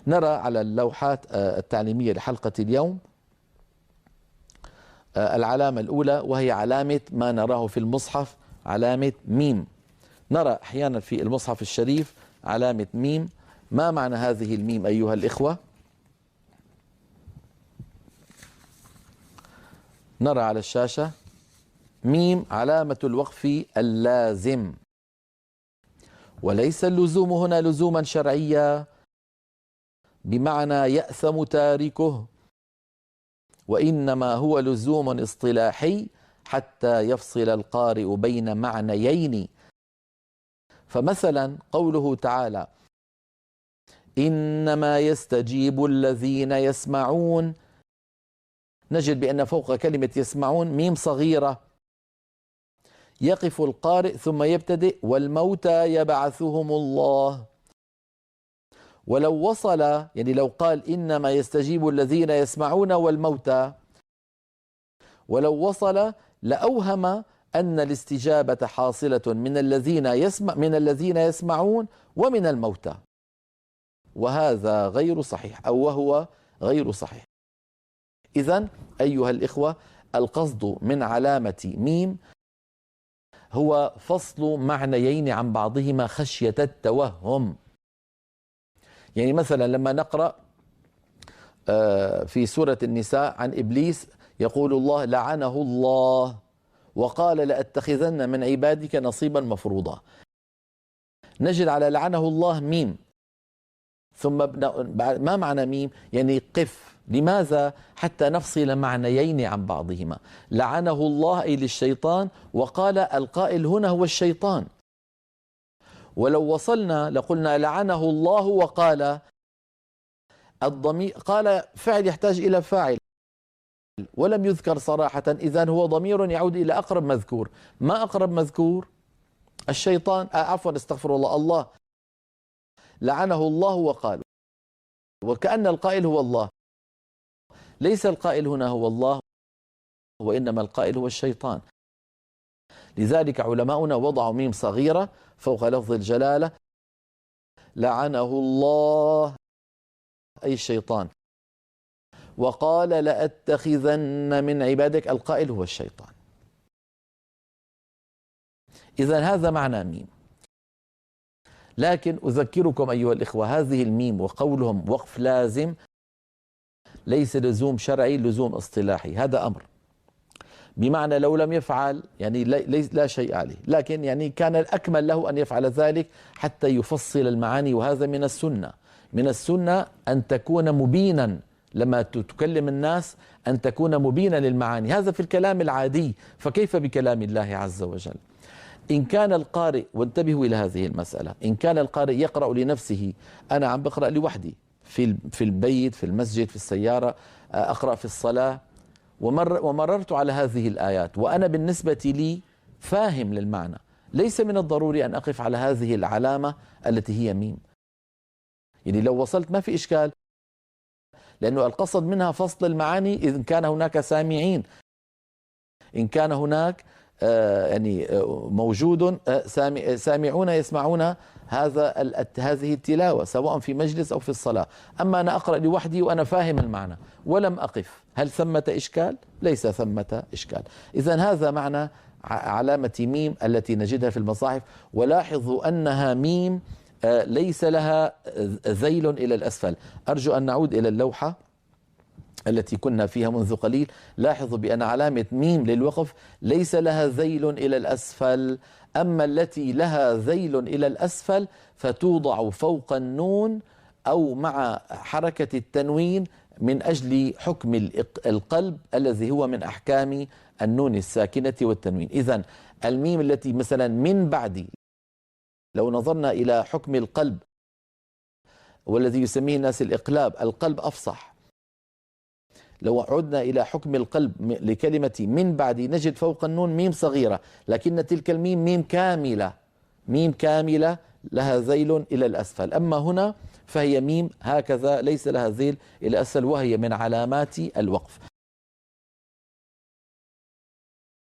نرى على اللوحات التعليمية لحلقة اليوم العلامة الأولى، وهي علامة ما نراه في المصحف، علامة ميم. نرى أحيانا في المصحف الشريف علامة ميم. ما معنى هذه الميم أيها الإخوة؟ نرى على الشاشة ميم علامة الوقف اللازم، وليس اللزوم هنا لزوما شرعيا بمعنى يأثم تاركه، وإنما هو لزوم اصطلاحي حتى يفصل القارئ بين معنيين. فمثلا قوله تعالى إنما يستجيب الذين يسمعون، نجد بأن فوق كلمة يسمعون ميم صغيرة، يقف القارئ ثم يبتدئ والموتى يبعثهم الله. ولو وصل، يعني لو قال إنما يستجيب الذين يسمعون والموتى، ولو وصل لأوهم أن الاستجابة حاصلة من الذين يسمعون ومن الموتى، وهذا غير صحيح، أو وهو غير صحيح. إذن أيها الإخوة، القصد من علامة ميم هو فصل معنيين عن بعضهما خشية التوهم. يعني مثلا لما نقرأ في سورة النساء عن إبليس، يقول الله لعنه الله وقال لأتخذن من عبادك نصيبا مفروضا، نجد على لعنه الله ميم، ثم ما معنى ميم؟ يعني قف. لماذا؟ حتى نفصل معنيين عن بعضهما. لعنه الله أي للشيطان، وقال القائل هنا هو الشيطان. ولو وصلنا لقلنا لعنه الله وقال، الضمير قال فعل يحتاج إلى فاعل ولم يذكر صراحة، إذن هو ضمير يعود إلى أقرب مذكور. ما أقرب مذكور؟ الشيطان، عفوا استغفر الله، الله لعنه الله وقال، وكأن القائل هو الله. ليس القائل هنا هو الله، وإنما القائل هو الشيطان. لذلك علماؤنا وضعوا ميم صغيرة فوق لفظ الجلالة، لعنه الله أي الشيطان، وقال لأتخذن من عبادك، القائل هو الشيطان. إذن هذا معنى ميم. لكن أذكركم أيها الإخوة، هذه الميم وقولهم وقف لازم ليس لزوم شرعي، لزوم اصطلاحي. هذا أمر بمعنى لو لم يفعل يعني لا شيء عليه، لكن يعني كان الأكمل له أن يفعل ذلك حتى يفصل المعاني، وهذا من السنة. من السنة أن تكون مبينا لما تكلم الناس، أن تكون مبينا للمعاني. هذا في الكلام العادي، فكيف بكلام الله عز وجل؟ إن كان القارئ، وانتبهوا إلى هذه المسألة، إن كان القارئ يقرأ لنفسه، أنا عم بقرأ لوحدي في البيت، في المسجد، في السيارة، أقرأ في الصلاة، ومررت على هذه الآيات وأنا بالنسبة لي فاهم للمعنى، ليس من الضروري أن أقف على هذه العلامة التي هي ميم. يعني لو وصلت ما في إشكال، لأنه القصد منها فصل المعاني إن كان هناك سامعين، إن كان هناك يعني موجود سامعون يسمعون هذه التلاوة سواء في مجلس أو في الصلاة. أما أنا أقرأ لوحدي وأنا فاهم المعنى ولم أقف، هل ثمة إشكال؟ ليس ثمة إشكال. إذن هذا معنى علامة ميم التي نجدها في المصاحف. ولاحظوا أنها ميم ليس لها ذيل إلى الأسفل. أرجو أن نعود إلى اللوحة التي كنا فيها منذ قليل. لاحظوا بأن علامة ميم للوقف ليس لها ذيل إلى الأسفل، أما التي لها ذيل إلى الأسفل فتوضع فوق النون أو مع حركة التنوين من أجل حكم القلب الذي هو من أحكام النون الساكنة والتنوين. إذن الميم التي مثلا من بعد، لو نظرنا إلى حكم القلب والذي يسميه الناس الإقلاب، القلب أفصح. لو عدنا إلى حكم القلب لكلمة من بعد، نجد فوق النون ميم صغيرة، لكن تلك الميم ميم كاملة، ميم كاملة لها ذيل إلى الأسفل. أما هنا فهي ميم هكذا ليس لها ذيل إلى الأسفل، وهي من علامات الوقف.